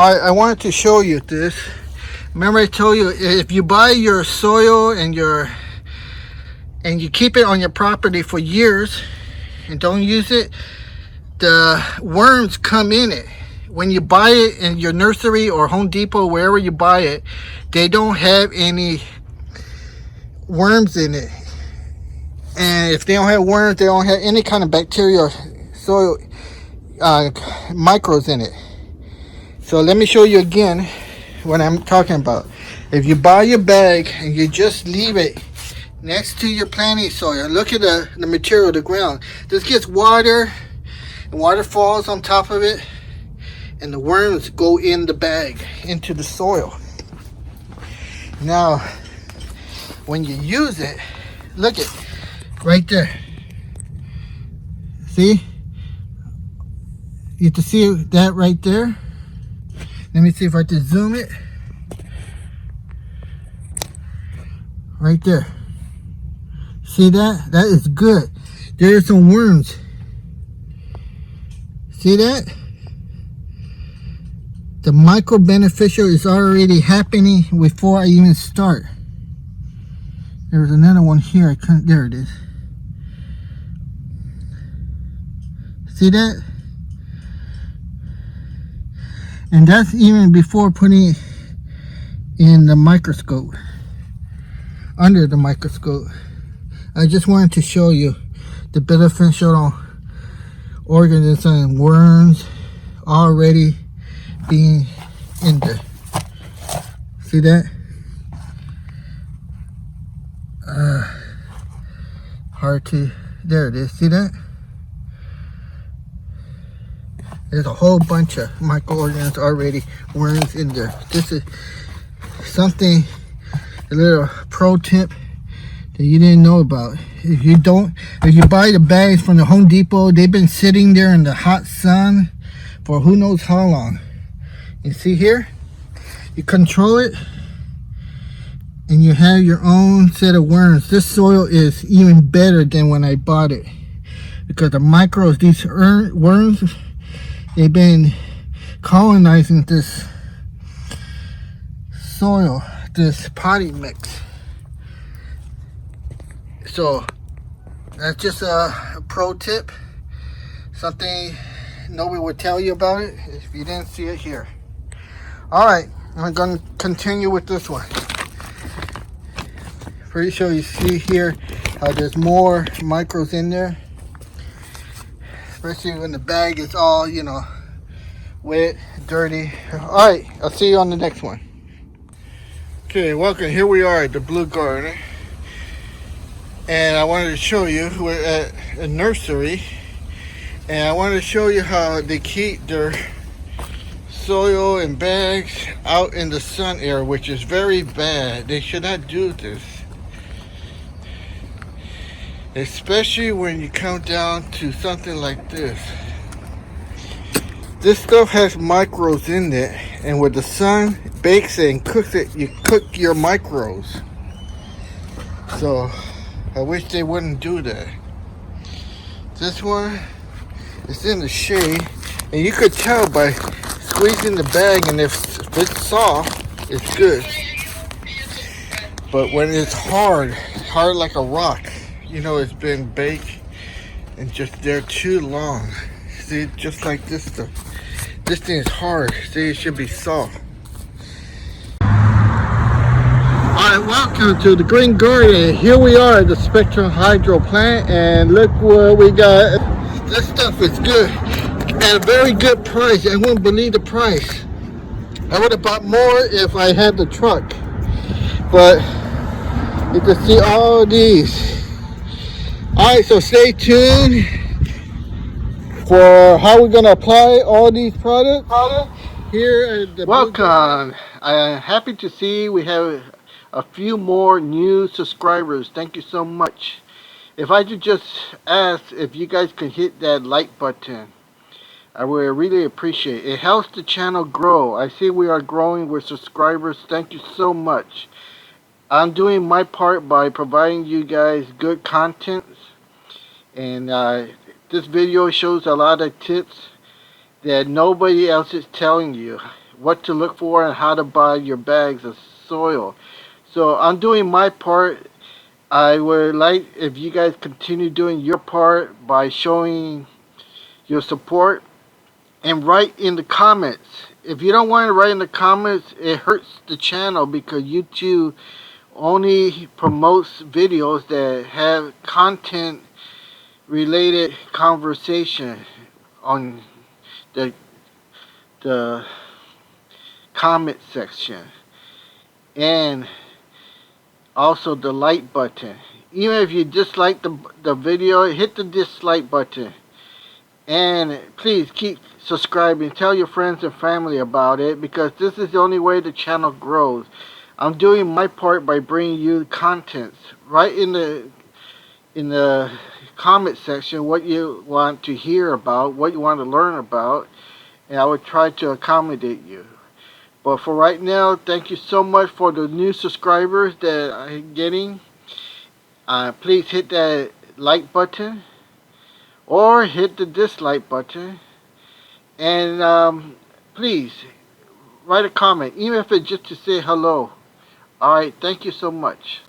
I wanted to show you this. Remember I told you if you buy your soil and you keep it on your property for years and don't use it, the worms come in it. When you buy it in your nursery or Home Depot, wherever you buy it, they don't have any worms in it. And if they don't have worms, they don't have any kind of bacteria or soil microbes in it. So let me show you again what I'm talking about. If you buy your bag and you just leave it next to your planting soil, look at the material, the ground. This gets water, and water falls on top of it, and the worms go in the bag, into the soil. Now, when you use it, look at right there. See? You can see that right there. Let me see if I can zoom it. Right there. See that? That is good. There are some worms. See that? The micro beneficial is already happening before I even start. There's another one here. There it is. See that? And that's even before putting it in the microscope, under the microscope. I just wanted to show you the beneficial organisms and worms already being in there. See that? Hard to, there it is. See that? There's a whole bunch of microorganisms already, worms in there. This is something, a little pro tip that you didn't know about. If you buy the bags from the Home Depot, they've been sitting there in the hot sun for who knows how long. You see here? You control it and you have your own set of worms. This soil is even better than when I bought it, because the microbes, these worms, they've been colonizing this soil, this potting mix. So that's just a pro tip, something nobody would tell you about it if you didn't see it here. All right, I'm going to continue with this one. Pretty sure you see here how there's more microbes in there, especially when the bag is all, you know, wet, dirty. All right, I'll see you on the next one. Okay, welcome. Here we are at the Blue Garden, and I wanted to show you we're at a nursery, and I wanted to show you how they keep their soil and bags out in the sun air, which is very bad. They should not do this, especially when you come down to something like this. This stuff has microbes in it, and when the sun bakes it and cooks it, you cook your microbes. So I wish they wouldn't do that. This one is in the shade, and you could tell by squeezing the bag, and if it's soft, it's good. But when it's hard like a rock, you know it's been baked and just there too long. See, just like this stuff. This thing is hard. See, it should be soft. Alright, welcome to the Green Garden. Here we are at the Spectrum Hydro plant, and look what we got. This stuff is good at a very good price. I wouldn't believe the price. I would have bought more if I had the truck. But you can see all these. Alright, so stay tuned for how we're going to apply all these products here at the welcome. I am happy to see we have a few more new subscribers. Thank you so much. If I could just ask if you guys could hit that like button, I would really appreciate it. It helps the channel grow. I see we are growing with subscribers. Thank you so much. I'm doing my part by providing you guys good content, and this video shows a lot of tips that nobody else is telling you. what to look for and how to buy your bags of soil. So I'm doing my part. I would like if you guys continue doing your part by showing your support and write in the comments. If you don't want to write in the comments, it hurts the channel because YouTube only promotes videos that have content related conversation on the the comment section and also the like button. Even if you dislike the video, hit the dislike button. And please keep subscribing. Tell your friends and family about it because this is the only way the channel grows. I'm doing my part by bringing you contents right in the comment section what you want to hear about, what you want to learn about, and I will try to accommodate you. But for right now, thank you so much for the new subscribers that I'm getting. Please hit that like button or hit the dislike button. And please write a comment, even if it's just to say hello. Alright, thank you so much.